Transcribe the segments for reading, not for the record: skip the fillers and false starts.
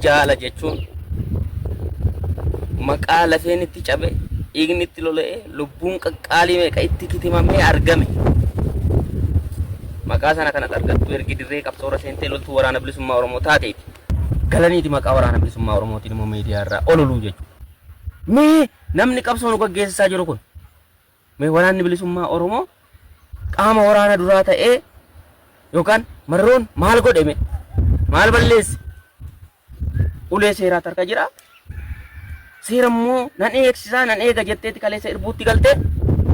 jaala jechuun maqaa lafeen itti cabe dhiigni itti lola'ee lubbuun qaqqaalii meeqa itti kitimamee argame maqaa sana kanatti argattu ergi dirree qabsoora seentee loltuu waraana bilisummaa Oromoo taateeti galaniiti maqaa waraana bilisummaa Oromootiin immoo miidiyaa irraa ololuu jechuudha. Mee namni qabsoo nu gaggeessaa jiru kun mee waraanni bilisummaa Oromoo qaama waraana duraa ta'ee yookaan marroon maal godhame maal balleesse ulee seeraa tarka jira seera immoo nan eegsisaa nan eega jetteeti kaleessa irbuutti galtee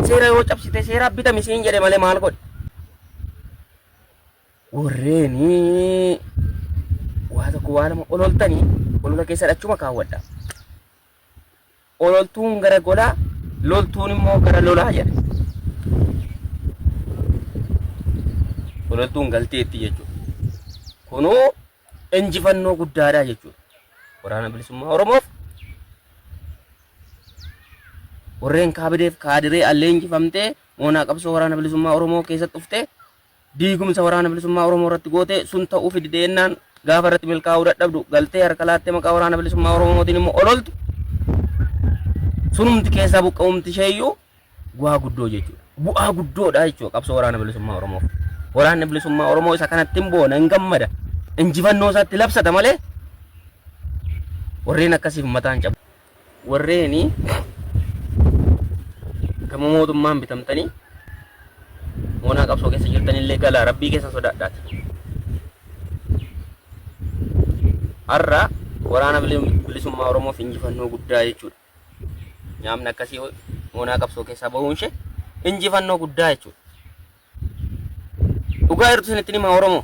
seera yoo cabsite seera bitame siin jedhe malee maal godhe warreeni waa tokko waa lama ololtanii olola keessa dhachuma kaawwadha ololtuun gara godhaa loltuun immoo gara lolaa jedhe ololtuun galteetti jechuudha kunoo injifannoo guddaadha jechuudha waraana bilisummaa Oromoof warreen kaabideef kaadiree allee injifamtee moonaa qabsoo waraana bilisummaa Oromoo keessatti dhuftee diigumsa waraana bilisummaa Oromoo irratti gootee sun ta'uu fideennaan gaafa irratti milkaa'uu dadhabdu galtee harka laattee maqaa waraana bilisummaa Oromootiin immoo ololtu sunumti keessaa buqqa'umti isheeyyuu bu'aa guddoo jechuudha bu'aa guddoodha jechuudha qabsoo waraana bilisummaa Oromoof waraanni bilisummaa Oromoo isa kanatti hin boona hin gammada injifannoo isaatti labsata malee warreen akkasiif mataan cabu warreeni gama mootummaan bitamtanii moonaa qabsoo keessa jirtanillee galaa rabbii keessa sodaadhaati har'a waraana bilisummaa Oromoof injifannoo guddaa jechuudha nyaamni akkasii moonaa qabsoo keessaa bahuun ishee injifannoo guddaa jechuudha dhugaa jirtu isinitti himaa Oromoo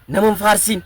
nama hin faarsiin